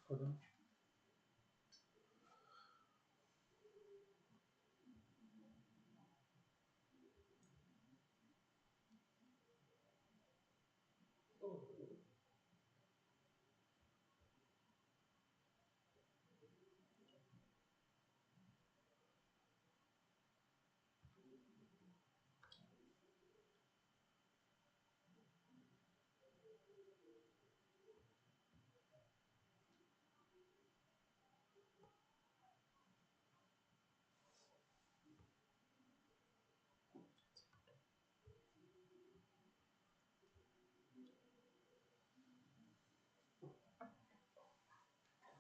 Hold on.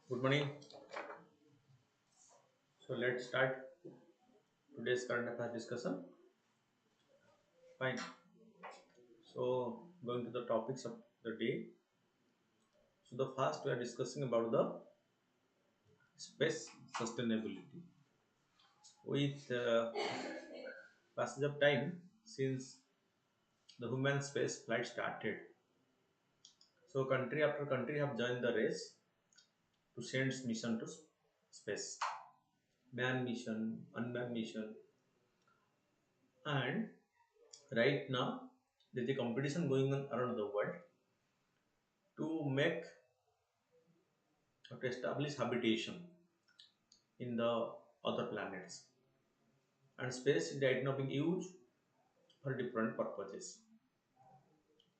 Good morning. So let's start today's current affairs discussion. Fine. So going to the topics of the day. So the first we are discussing about the space sustainability. With passage of time since the human space flight started, so country after country have joined the race to send mission to space, man mission, unmanned mission, and right now there is a competition going on around the world to make or to establish habitation in the other planets. And space is right now being used for different purposes.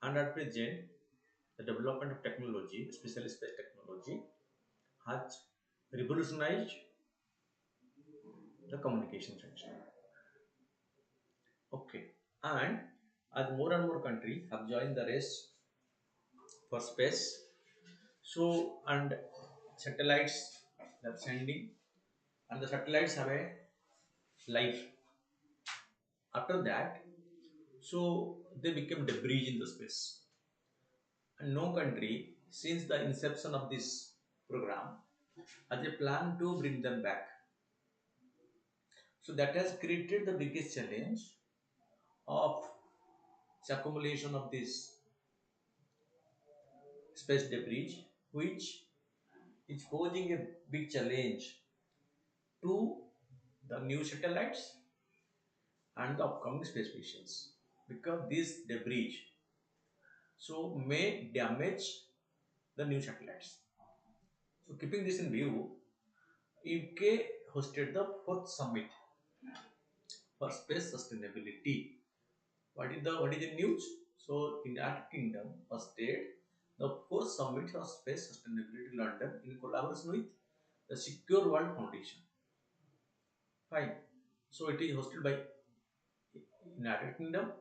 And at present, the development of technology, especially space technology, has revolutionized the communication section. Okay. And as more and more countries have joined the race for space, so and satellites they are sending, and the satellites have a life. After that, so they became debris in the space. And no country, since the inception of this program, has a plan to bring them back. So that has created the biggest challenge of accumulation of this space debris, which is posing a big challenge to the new satellites and the upcoming space missions, because this debris so may damage the new satellites. So keeping this in view, UK hosted the fourth summit for space sustainability. What is the news? So United Kingdom hosted the fourth summit for space sustainability in London in collaboration with the Secure World Foundation. Fine. So it is hosted by United Kingdom.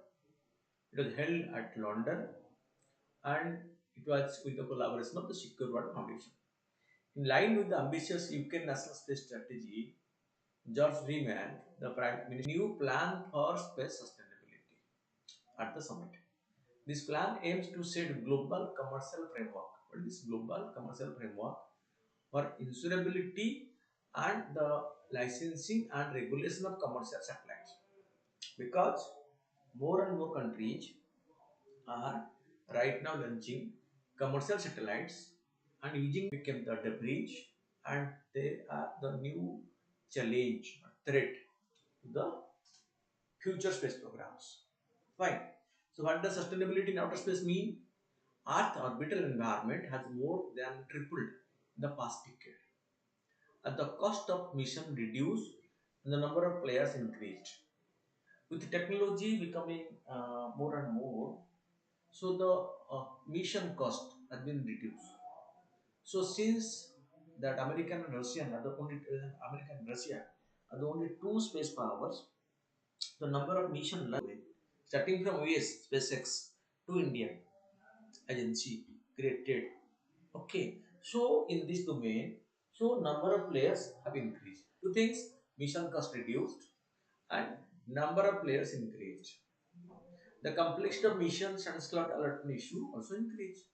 It was held at London and it was with the collaboration of the Secure World Foundation. In line with the ambitious UK national space strategy, George Freeman, the Prime Minister, new plan for space sustainability at the summit. This plan aims to set global commercial framework. What is this global commercial framework for insurability and the licensing and regulation of commercial satellites? Because more and more countries are right now launching commercial satellites and using became the debris, and they are the new challenge or threat to the future space programs. Fine. So what does sustainability in outer space mean? Earth orbital environment has more than tripled in the past decade. As the cost of mission reduced and the number of players increased. With technology becoming more and more, so the mission cost has been reduced. So since that American and Russian are the only American and Russia are the only two space powers, the number of mission starting from US SpaceX to Indian agency created. Okay, so in this domain, so number of players have increased. Two things: mission cost reduced and number of players increased. The complexity of missions and slot allotment issue also increased.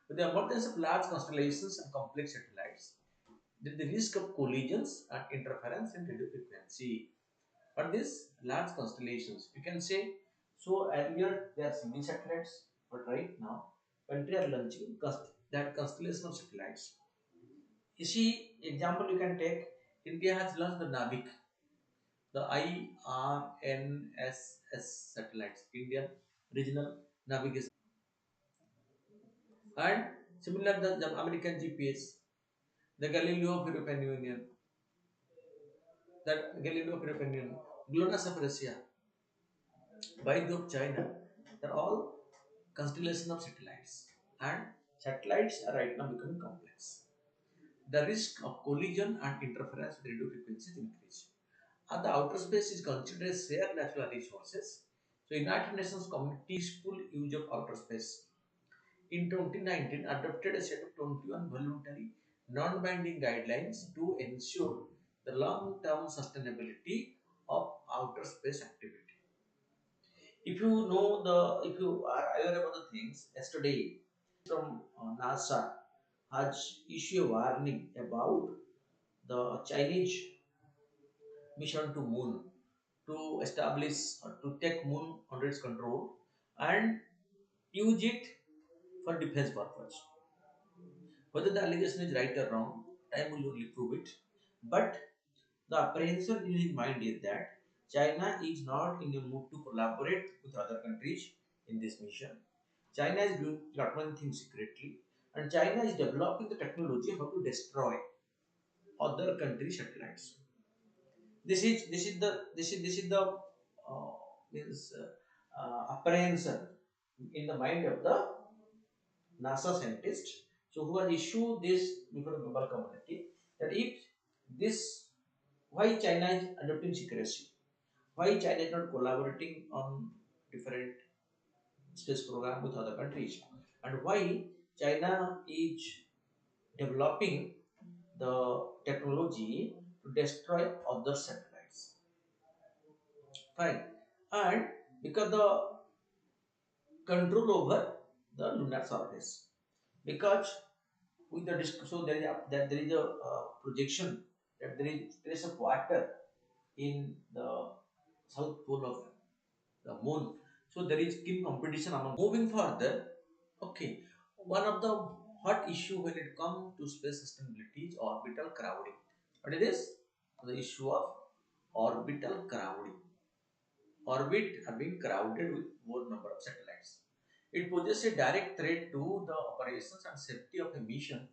With the emergence of large constellations and complex satellites, there is the risk of collisions and interference in radio frequency. But these large constellations, you can say, so earlier they are single satellites, but right now country are launching that constellation of satellites. You see, example you can take, India has launched the NAVIC, the IRNSS satellites, Indian Regional Navigation, and similar the American GPS, the Galileo of European Union, that Galileo of European Union, GLONASS of Russia, Baidu of China, they're all constellation of satellites, and satellites are right now becoming complex. The risk of collision and interference with radio frequencies increase. And the outer space is considered as rare natural resources. So United Nations Committee peaceful use of outer space in 2019 adopted a set of 21 voluntary non-binding guidelines to ensure the long-term sustainability of outer space activity. If you know if you are aware about the things, yesterday from NASA has issued a warning about the Chinese mission to moon to establish or to take moon under its control and use it for defense purpose. Whether the allegation is right or wrong, time will only prove it. But the apprehension in his mind is that China is not in a mood to collaborate with other countries in this mission. China is doing lot many things secretly, and China is developing the technology how to destroy other country satellites. This is the means apprehension in the mind of the NASA scientist. So who has issued this before the global community that if this why China is adopting secrecy, why China is not collaborating on different space program with other countries, and why China is developing the technology to destroy other satellites. Fine. And because the control over the lunar surface. Because with the so there is a projection that there is a water in the south pole of the moon. So there is keen competition among. Moving further, okay, one of the hot issue when it comes to space sustainability is orbital crowding. What it is? The issue of orbital crowding. Orbit are being crowded with more number of satellites. It poses a direct threat to the operations and safety of a mission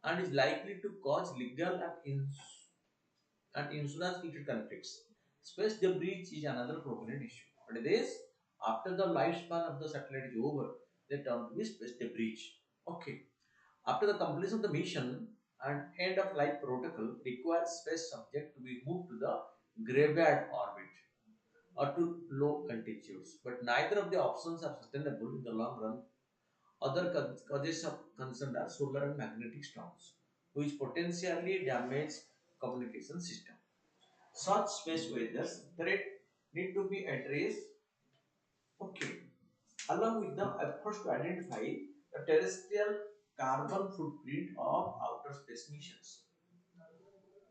and is likely to cause legal and insurance-related conflicts. Space debris is another prominent issue. But it is after the lifespan of the satellite is over, they turn to be space debris. Okay. After the completion of the mission and end of life protocol requires space subject to be moved to the graveyard orbit or to low altitudes. But neither of the options are sustainable in the long run. Other causes of concern are solar and magnetic storms, which potentially damage communication system. Such space weather threat need to be addressed. Okay, along with the efforts to identify the terrestrial carbon footprint of outer space missions.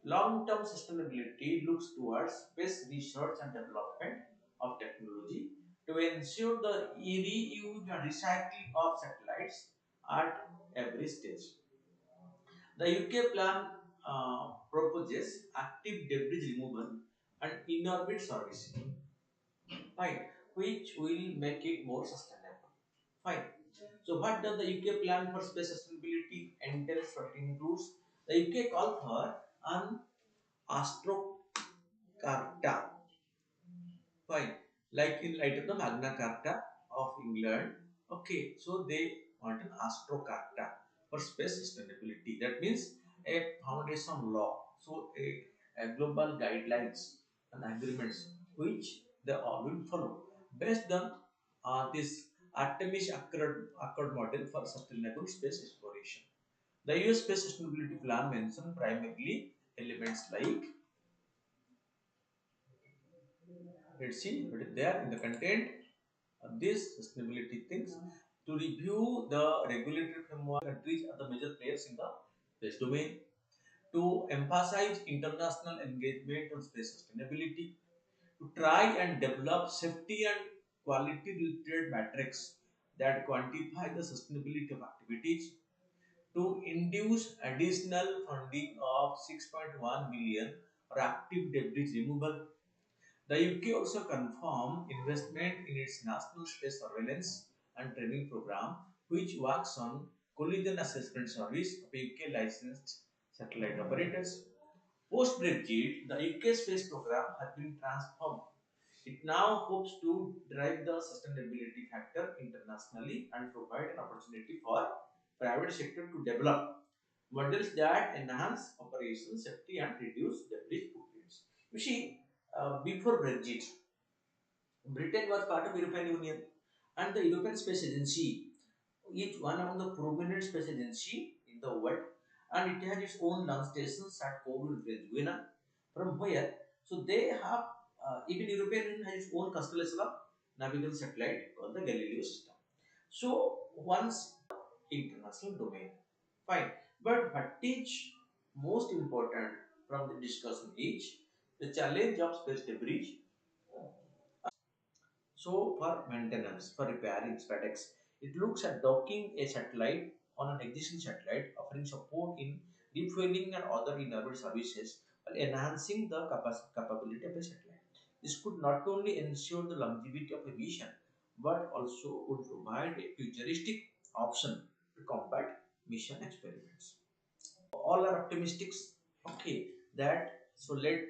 Long-term sustainability looks towards space research and development of technology to ensure the reuse and recycling of satellites at every stage. The UK plan proposes active debris removal and in-orbit servicing, fine, which will make it more sustainable. Fine. So, what does the UK plan for space sustainability entail? What it includes? The UK call for an astro Carta. Fine. Like in light of the Magna Carta of England. Okay. So they want an Astro Carta for space sustainability. That means a foundation law. So a global guidelines and agreements which they all will follow based on this Artemis Accord model for sustainable space exploration. The US Space Sustainability Plan mentions primarily elements like, let's see what is there in the content of these sustainability things. To review the regulatory framework, countries are the major players in the space domain. To emphasize international engagement on space sustainability. To try and develop safety and quality related metrics that quantify the sustainability of activities. to induce additional funding of 6.1 million for active debris removal. The UK also confirmed investment in its National Space Surveillance and Training Program, which works on collision assessment service of UK licensed satellite operators. Post Brexit, the UK space program has been transformed. It now hopes to drive the sustainability factor internationally and provide an opportunity for private sector to develop models that enhance operation safety and reduce debris footprints. You see, before Brexit, Britain was part of European Union, and the European Space Agency is one of the prominent space agency in the world, and it has its own launch stations at Kourou in Venezuela. From where, so they have even European Union has its own constellation of navigable satellite called the Galileo system. So once international domain, fine. But what is most important from the discussion is the challenge of space debris. So for maintenance, for repairing SpaceX, it looks at docking a satellite on an existing satellite, offering support in refueling and other in-orbit services while enhancing the capability of a satellite. This could not only ensure the longevity of a mission, but also would provide a futuristic option to combat mission experiments. All are optimistic. Okay, that so let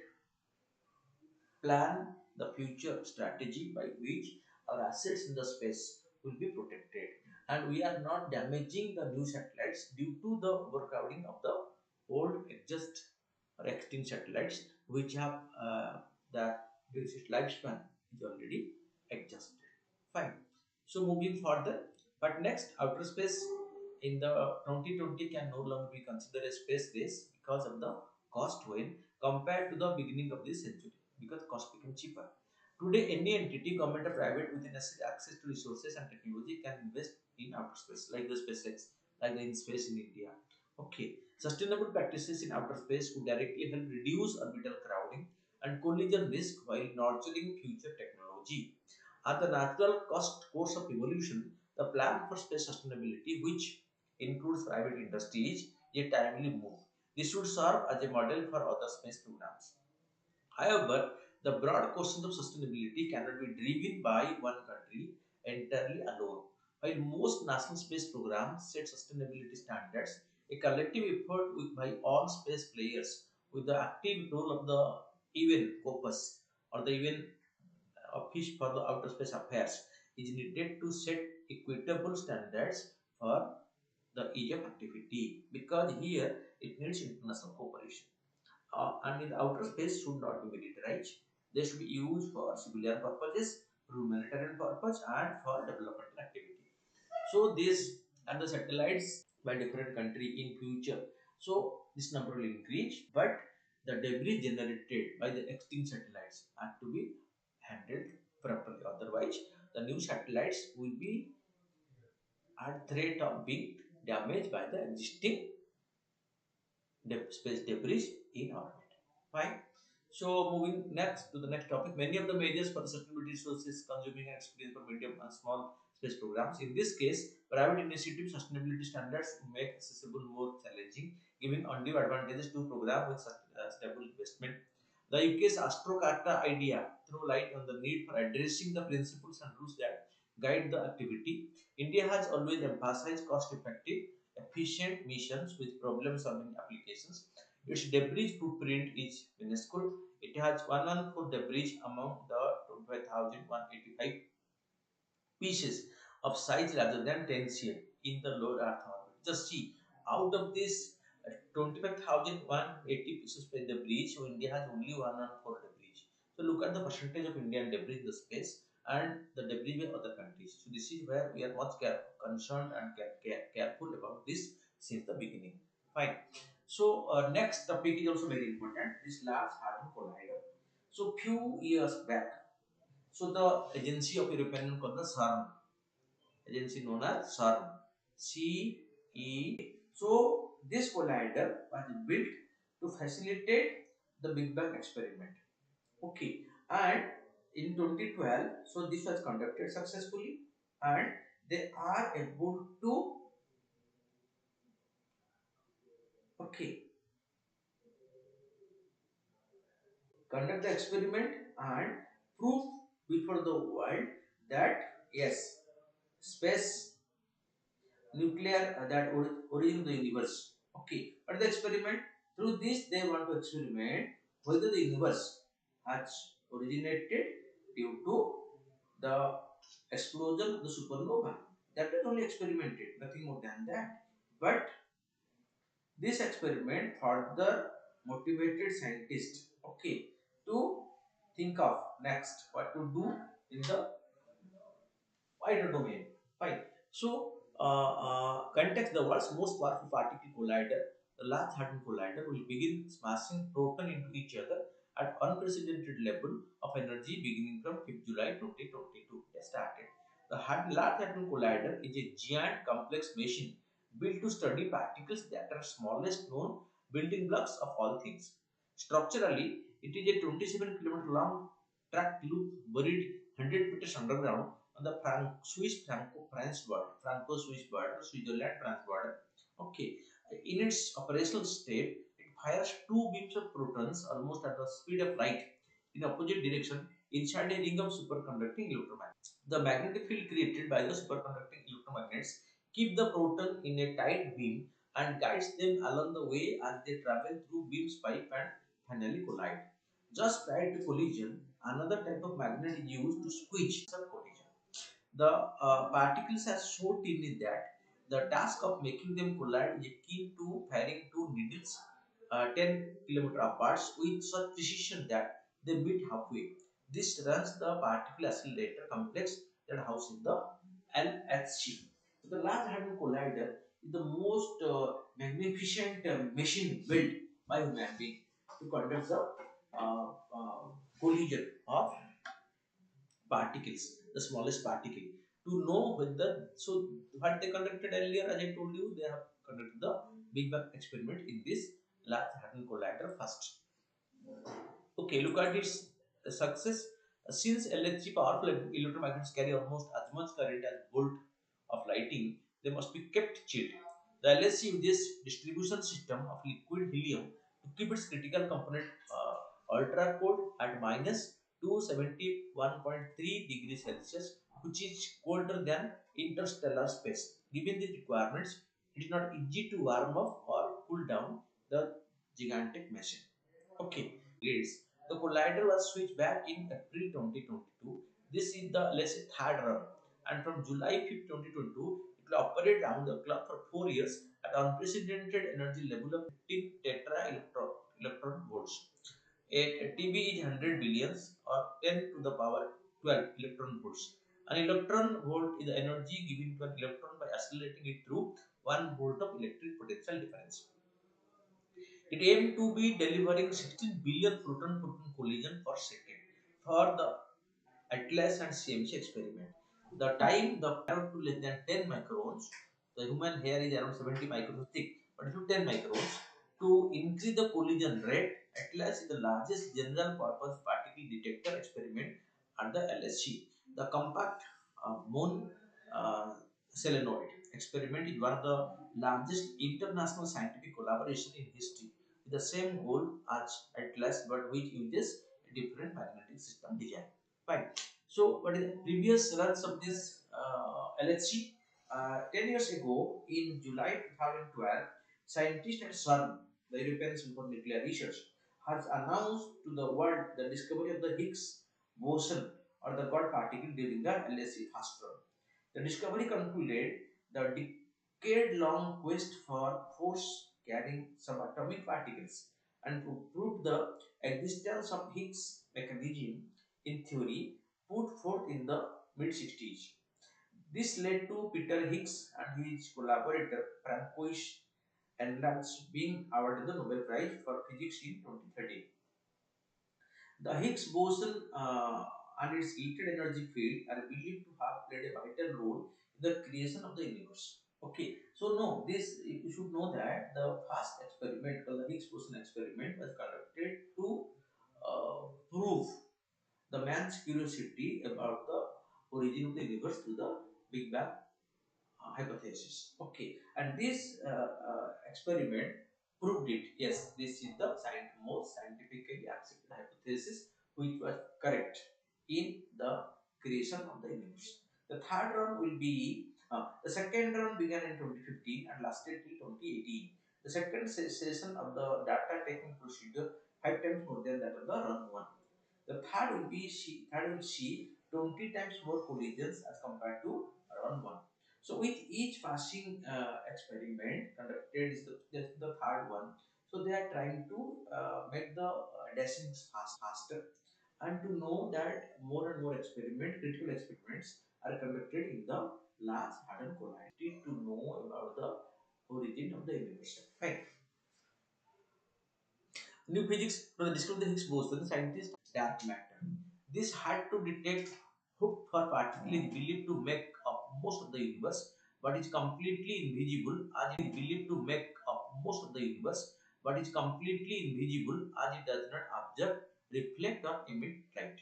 plan the future strategy by which our assets in the space will be protected, and we are not damaging the new satellites due to the overcrowding of the old exist or extinct satellites which have that this lifespan is already exhausted. Fine. So moving further, but next, outer space in the 2020 can no longer be considered a space race because of the cost when compared to the beginning of this century, because cost became cheaper. Today, any entity, government or private, with necessary access to resources and technology can invest in outer space, like the SpaceX, like the in space in India. Okay, sustainable practices in outer space would directly help reduce orbital crowding and collision risk while nurturing future technology. At the natural course of evolution, the plan for space sustainability, which includes private industries, is a timely move. This should serve as a model for other space programs. However, the broad questions of sustainability cannot be driven by one country entirely alone. While most national space programs set sustainability standards, a collective effort by all space players with the active role of the UN COPUS or the UN Office for the Outer Space Affairs is needed to set equitable standards for the ease of activity, because here it needs international cooperation. And in the outer space should not be militarized. They should be used for civilian purposes, humanitarian purpose, and for developmental activity. So this and the satellites by different country in future. So this number will increase, but the debris generated by the extinct satellites have to be handled properly. Otherwise, the new satellites will be at threat of being damaged by the existing space debris in orbit. Fine. So moving next to the next topic, many of the measures for the sustainability resources consuming and experience for medium and small space programs. In this case, private initiative sustainability standards make accessible more challenging, giving undue advantages to program with stable investment. The UK's Astrocarta idea throw light on the need for addressing the principles and rules that guide the activity. India has always emphasized cost-effective, efficient missions with problem-solving applications. Its debris footprint is minuscule. It has 114 debris among the 25,185 pieces of size rather than 10 cm in the low Earth orbit. Just see, out of this 25,180 pieces of debris, so India has only 114 debris. So look at the percentage of Indian debris in the space and the debris by other countries. So this is where we are much concerned and careful about this since the beginning. Fine. So next topic is also very important. This Large Hadron Collider. So few years back, so the agency of European Union called the CERN, agency known as CERN, CE. So this collider was built to facilitate the Big Bang experiment. Okay, and in 2012, so this was conducted successfully, and they are able to Okay, conduct the experiment and prove before the world that yes, space nuclear that origin of the universe. Okay, but the experiment through this they want to experiment whether the universe has originated due to the explosion of the supernova. That is only experimented, nothing more than that. But this experiment further motivated scientists, okay, to think of next what to do in the wider domain. Fine. So, context: the world's most powerful particle collider, the Large Hadron Collider, will begin smashing proton into each other at unprecedented level of energy beginning from 5th July 2022. They started. The Large Hadron Collider is a giant complex machine built to study particles that are smallest known building blocks of all things. Structurally, it is a 27-kilometer long track loop buried 100 meters underground on the Swiss France border, Franco-Swiss border, Switzerland France border. Okay, in its operational state, it fires two beams of protons almost at the speed of light in opposite direction inside a ring of superconducting electromagnets. The magnetic field created by the superconducting electromagnets keep the proton in a tight beam and guides them along the way as they travel through beam's pipe and finally collide. Just prior to collision, another type of magnet is used to squeeze the collision. The particles are so tiny that the task of making them collide is akin to firing two needles 10 kilometers apart with such precision that they meet halfway. This runs the particle accelerator complex that houses the LHC. So the Large Hadron Collider is the most magnificent machine built by human being to conduct the collision of particles, the smallest particle, to know whether. So, what they conducted earlier, as I told you, they have conducted the Big Bang experiment in this Large Hadron Collider first. Okay, look at its success. Since LHC powerful electromagnets carry almost as much current as bolt of lighting, they must be kept chilled. The LHC uses distribution system of liquid helium to keep its critical component ultra cold at minus 271.3 degrees Celsius, which is colder than interstellar space. Given these requirements, it is not easy to warm up or cool down the gigantic machine. Okay, grades. The collider was switched back in April 2022. This is the let's say third run, and from July 5th, 2022, it will operate round the clock for 4 years at unprecedented energy level of 15 tetra electron volts. A TB is 100 billions or 10 to the power 12 electron volts. An electron volt is the energy given to an electron by accelerating it through 1 volt of electric potential difference. It aimed to be delivering 16 billion proton-proton collision per second for the Atlas and CMC experiment. The time the power to less than 10 microns, the human hair is around 70 microns thick, but to 10 microns. To increase the collision rate, Atlas is the largest general purpose particle detector experiment at the LSC. The compact moon uh, solenoid experiment is one of the largest international scientific collaboration in history with the same goal as Atlas but which uses a different magnetic system design. Fine. So, what is the previous runs of this LHC? 10 years ago, in July 2012, scientists at CERN, the European Center for Nuclear Research, has announced to the world the discovery of the Higgs boson or the God particle during the LHC first run. The discovery concluded the decade-long quest for force-carrying subatomic particles and to prove the existence of Higgs mechanism in theory put forth in the mid-60s. This led to Peter Higgs and his collaborator Francois Enlance being awarded the Nobel Prize for Physics in 2013. The Higgs boson and its related energy field are believed to have played a vital role in the creation of the universe. Okay, so no, this you should know that the first experiment called the Higgs boson experiment was conducted to prove the man's curiosity about the origin of the universe through the Big Bang hypothesis. Okay, and this experiment proved it. Yes, this is the most scientifically accepted hypothesis which was correct in the creation of the universe. The third run will be the second run began in 2015 and lasted till 2018. The second session of the data taking procedure 5 times more than that of the run one. The third will see 20 times more collisions as compared to run one. So with each passing experiment conducted is the third one. So they are trying to make the dashing faster and to know that more and more critical experiments are conducted in the Large Hadron Collider to know about the origin of the universe. Fine. New physics to describe the Higgs boson, scientists dark matter. This had to detect hook for particles believed to make up most of the universe, but is completely invisible as it is believed to make up most of the universe, but is completely invisible as it does not observe, reflect, or emit light.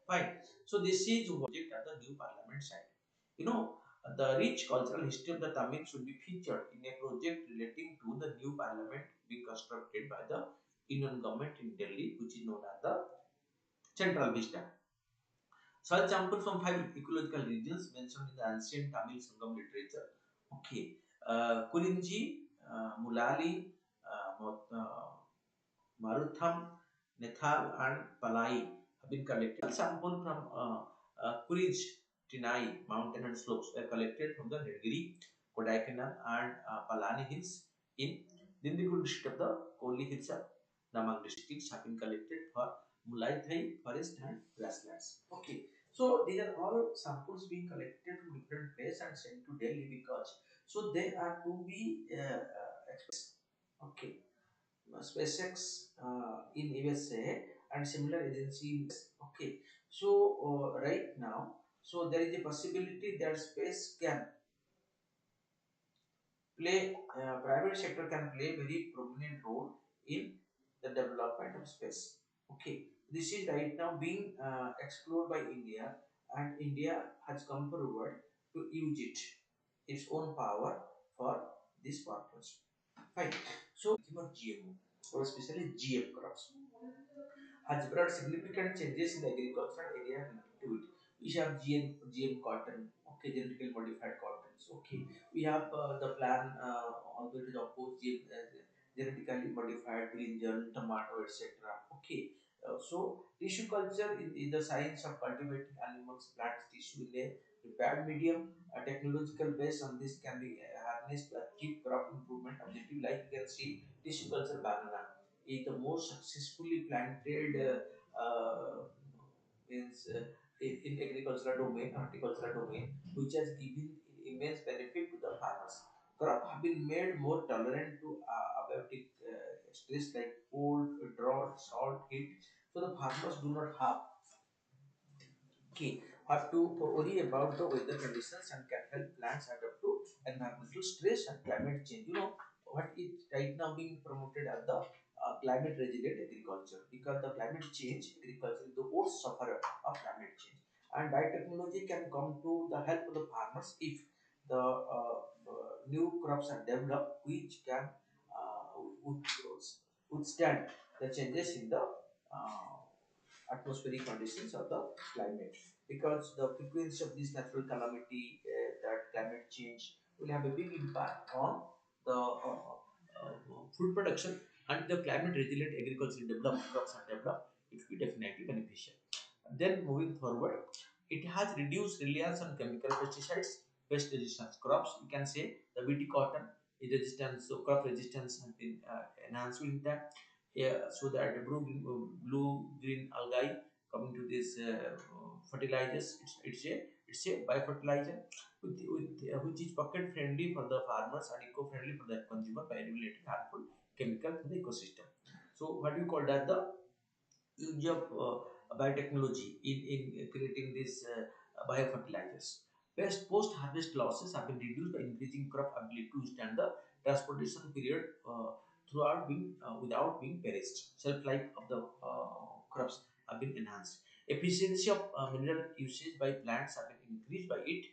Fine. So this is project at the new parliament site. You know, the rich cultural history of the Tamil should be featured in a project relating to the new parliament being constructed by the Indian government in Delhi, which is known as the Central Vista. Such sample from 5 ecological regions mentioned in the ancient Tamil Sangam literature. Okay, Kurinji, Mulali, Marutham, Nethal, and Palai have been collected. Sample from Kurij, Tinai mountain and slopes were collected from the Nilgiri, Kodaikanal, and Palani hills in Dindigul district of the Koli hills of Damang districts have been collected for Mulaithai forest and grasslands. Okay, so these are all samples being collected from different places and sent to Delhi because so they are to be okay. SpaceX in USA and similar agency in okay. So right now, so there is a possibility that space can play private sector can play a very prominent role in the development of space. Okay, this is right now being explored by India, and India has come forward to use its own power for this purpose. Fine. So, GMO or especially GM crops has brought significant changes in the agricultural area related to it. We have GM cotton, okay, genetically modified cottons, okay. We have the plan, although it is opposed, genetically modified brinjal, tomato, etc. Okay. So, tissue culture is the science of cultivating animals, plants, tissue in a prepared medium. A technological base on this can be harnessed to achieve crop improvement objective, like you can see tissue culture banana is the most successfully planted means in agricultural domain, horticultural domain, which has given immense benefit to the farmers. Crop have been made more tolerant to abiotic stress like cold, drought, salt, heat. So the farmers do not have to worry about the weather conditions and can help plants adapt to environmental stress and climate change. You know what is right now being promoted as the climate resilient agriculture because the climate change agriculture is the worst sufferer of climate change, and biotechnology can come to the help of the farmers if the new crops are developed which can would withstand the changes in the atmospheric conditions of the climate, because the frequency of this natural calamity, that climate change will have a big impact on the food production, and the climate resilient agriculture developed crops are developed, it will be definitely beneficial. Then moving forward, it has reduced reliance on chemical pesticides, pest resistance crops. You can say the BT cotton is resistance, so crop resistance has been enhanced with that. Yeah, so that the blue green algae coming to this fertilizers. It's a biofertilizer which is pocket friendly for the farmers and eco friendly for the consumer by eliminating harmful chemical to the ecosystem. So what do you call that? The use of biotechnology in creating these biofertilizers. Pest post-harvest losses have been reduced by increasing crop ability to withstand the transportation period throughout being without being perished. Shelf life of the crops have been enhanced. Efficiency of mineral usage by plants have been increased by it.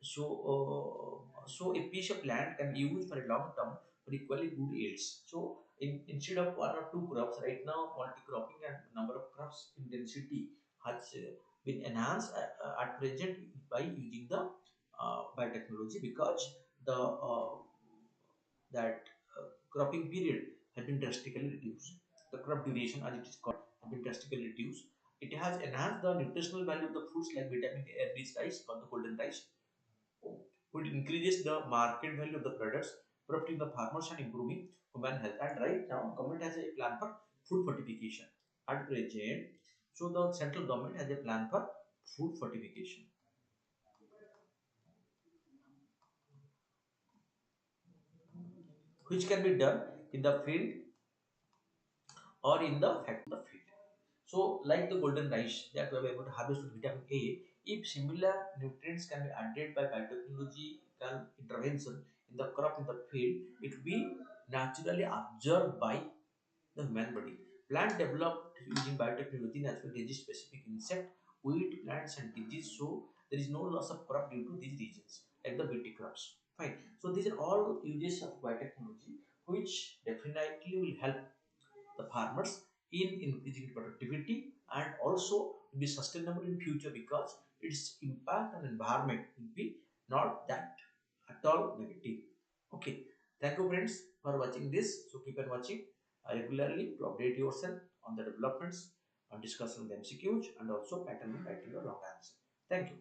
So, so a piece of land can be used for a long term for equally good yields. So instead of one or two crops, right now multi-cropping and number of crops in density has been enhanced at present by using the biotechnology, because the that cropping period has been drastically reduced. The crop duration, as it is called, has been drastically reduced. It has enhanced the nutritional value of the fruits like vitamin A, rich rice or the golden rice, which increases the market value of the products, protecting the farmers and improving human health. And right now, government has a plan for food fortification at present. So the central government has a plan for food fortification, which can be done in the field or in the field. So, like the golden rice that we are able to harvest with vitamin A, if similar nutrients can be added by biotechnological intervention in the crop in the field, it will be naturally absorbed by the human body. Plant developed using biotechnology naturally resist specific insect, weed, plants, and disease, so there is no loss of crop due to these reasons, like the BT crops. Fine. So these are all uses of biotechnology, which definitely will help the farmers in increasing productivity and also be sustainable in future, because its impact on environment will be not that at all negative. Okay, thank you friends for watching this. So keep on watching regularly to update yourself on the developments and discussing the MCQs, and also pattern writing your long answer. Thank you.